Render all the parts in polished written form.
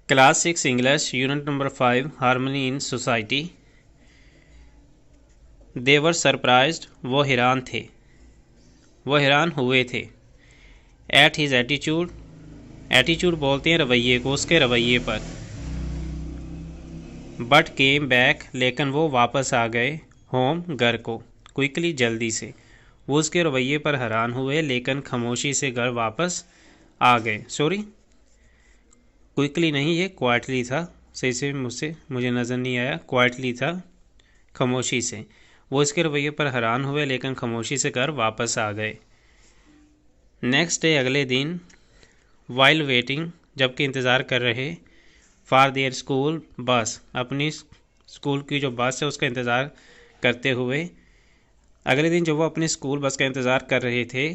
Class 6 English unit number 5 harmony in society. They were surprised, वो हैरान थे, वो हैरान हुए थे। एट हिज एटीट्यूड, एटीट्यूड बोलते हैं रवैये को, उसके रवैये पर। बट केम बैक, लेकिन वो वापस आ गए, होम घर को, क्विकली जल्दी से। वो उसके रवैये पर हैरान हुए लेकिन खामोशी से घर वापस आ गए। सॉरी, क्विकली नहीं, ये क्वाइटली था, सही से मुझे नज़र नहीं आया, क्वाइटली था, खामोशी से। वो इसके रवैये पर हैरान हुए लेकिन खामोशी से घर वापस आ गए। नेक्स्ट डे, अगले दिन, वाइल वेटिंग, जबकि इंतज़ार कर रहे, फॉर देयर स्कूल बस, अपनी स्कूल की जो बस है उसका इंतज़ार करते हुए, अगले दिन जब वो अपनी स्कूल बस का इंतज़ार कर रहे थे,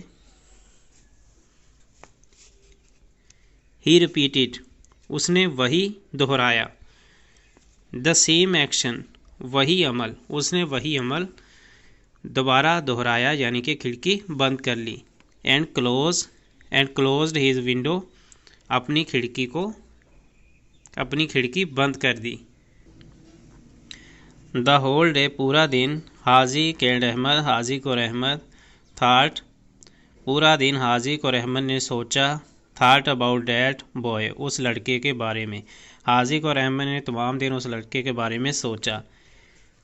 ही रिपीटेड, उसने वही दोहराया, द सेम एक्शन, वही अमल, उसने वही अमल दोबारा दोहराया, यानी कि खिड़की बंद कर ली। एंड क्लोज्ड हिज विंडो, अपनी खिड़की बंद कर दी। द होल डे, पूरा दिन, हाजिक एंड अहमद, हाजिक और अहमद, थाट, पूरा दिन हाजिक और अहमद ने सोचा, थाट अबाउट डैट बॉय, उस लड़के के बारे में। हाजिक और अहमद ने तमाम दिन उस लड़के के बारे में सोचा।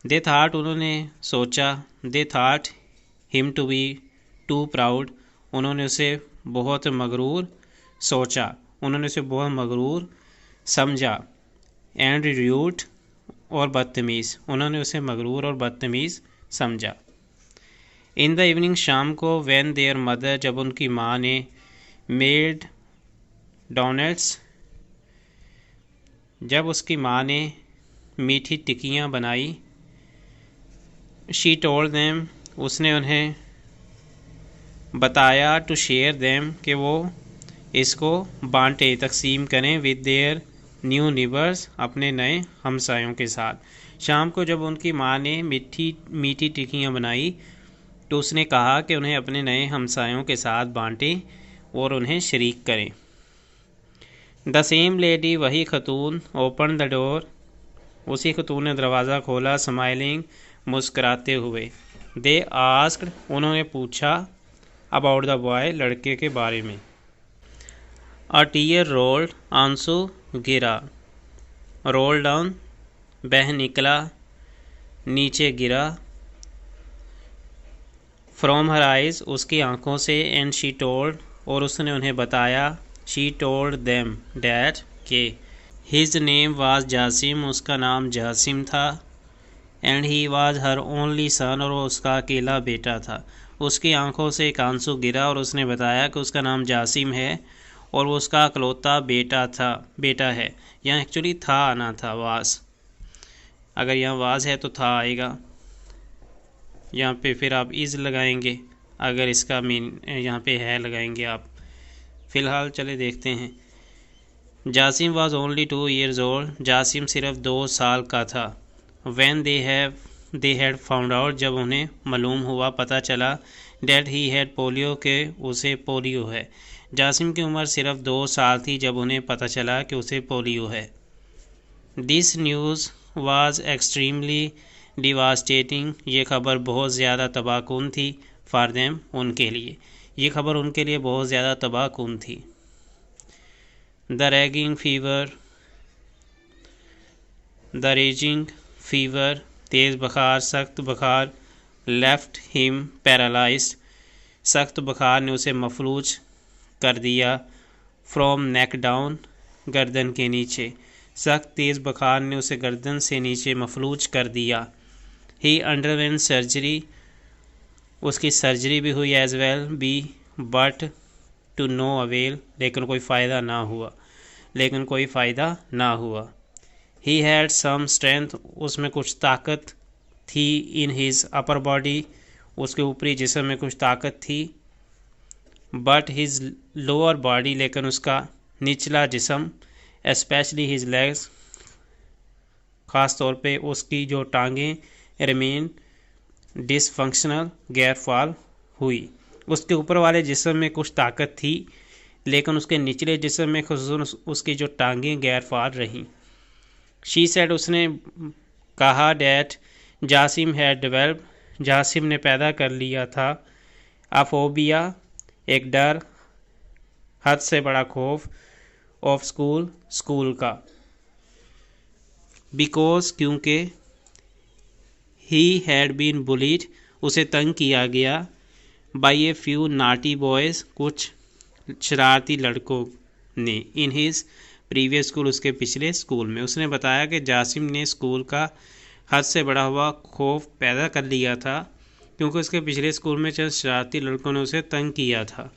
दे थाट, उन्होंने सोचा, they thought him to be too proud, उन्होंने उसे बहुत मगरूर सोचा, उन्होंने उसे बहुत मगरूर समझा। एंड र्यूट, और बदतमीज़, उन्होंने उसे मगरूर और बदतमीज़ समझा। इन द इवनिंग, शाम को, व्हेन देयर मदर, जब उनकी माँ ने, मेड डोनट्स, जब उसकी माँ ने मीठी टिक्कियाँ बनाई, शी टोल्ड देम, उसने उन्हें बताया, टू शेयर देम, कि वो इसको बांटे, तकसीम करें, विद देयर न्यू नीबर्स, अपने नए हमसायों के साथ। शाम को जब उनकी माँ ने मीठी टिक्कियाँ बनाई तो उसने कहा कि उन्हें अपने नए हमसायों के साथ बांटें और उन्हें शरीक करें। द सेम लेडी, वही खतून, ओपन द डोर, उसी खतून ने दरवाज़ा खोला, स्माइलिंग, मुस्कराते हुए। दे आस्क्ड, उन्होंने पूछा, अबाउट द बॉय, लड़के के बारे में। अ टीयर रोल्ड, आंसू गिरा, रोल डाउन, बह निकला, नीचे गिरा, फ्रॉम हर आइज़, उसकी आंखों से, एंड शी टोल्ड, और उसने उन्हें बताया, शी टोल्ड देम डैट, के हिज नेम वाज जासिम, उसका नाम जासिम था, and he was her only son, और वो उसका अकेला बेटा था। उसकी आंखों से एक आंसू गिरा और उसने बताया कि उसका नाम जासिम है और वो उसका अकलौता बेटा है। यहाँ एक्चुअली था आना था, वाज, अगर यहाँ वाज है तो था आएगा, यहाँ पे फिर आप इज़ लगाएंगे, अगर इसका मीन यहाँ पे है लगाएंगे आप। फ़िलहाल चले देखते हैं। Jasim was only 2 years old, Jasim सिर्फ 2 साल का था। When they had found out, जब उन्हें मालूम हुआ, पता चला, डैट ही हैड पोलियो, के उसे पोलियो है। जासिम की उम्र सिर्फ 2 साल थी जब उन्हें पता चला कि उसे पोलियो है। This news was extremely devastating, ये खबर बहुत ज़्यादा तबाहकुन थी, फॉर देम, उनके लिए, ये खबर उनके लिए बहुत ज़्यादा तबाहकुन थी। The ragging fever, the raising fever, तेज़ बुखार, सख्त बुखार, लेफ्ट हिम पैरालाइज्ड, सख्त बुखार ने उसे मफलूज कर दिया, फ्रॉम नेक डाउन, गर्दन के नीचे, सख्त तेज़ बुखार ने उसे गर्दन से नीचे मफलूज कर दिया। ही अंडरवेंट सर्जरी, उसकी सर्जरी भी हुई, as well be, but to no avail, लेकिन कोई फ़ायदा ना हुआ। ही हैड सम स्ट्रेंथ, उसमें कुछ ताकत थी, इन हिज अपर बॉडी, उसके ऊपरी जिस्म में कुछ ताकत थी, बट हिज लोअर बॉडी, लेकिन उसका निचला जिस्म, स्पेशली हिज लेग्स, ख़ास तौर पे उसकी जो टांगें, रिमेन डिसफंक्शनल, गैर फाल हुई। उसके ऊपर वाले जिस्म में कुछ ताकत थी लेकिन उसके निचले जिस्म में खुसूसन उसकी जो टांगें गैर फार रहीं। शी सेड, उसने कहा, that Jasim had develop, Jasim ने पैदा कर लिया था, अ फोबिया, एक डर, हद से बड़ा खौफ, ऑफ स्कूल, स्कूल का, बिकॉज क्योंकि, ही हैड बीन बुलीड, उसे तंग किया गया, by a few naughty boys, कुछ शरारती लड़कों ने, इन हिज प्रीवियस स्कूल, उसके पिछले स्कूल में। उसने बताया कि जासिम ने स्कूल का हद से बढ़ा हुआ खौफ पैदा कर लिया था क्योंकि उसके पिछले स्कूल में चंद शरारती लड़कों ने उसे तंग किया था।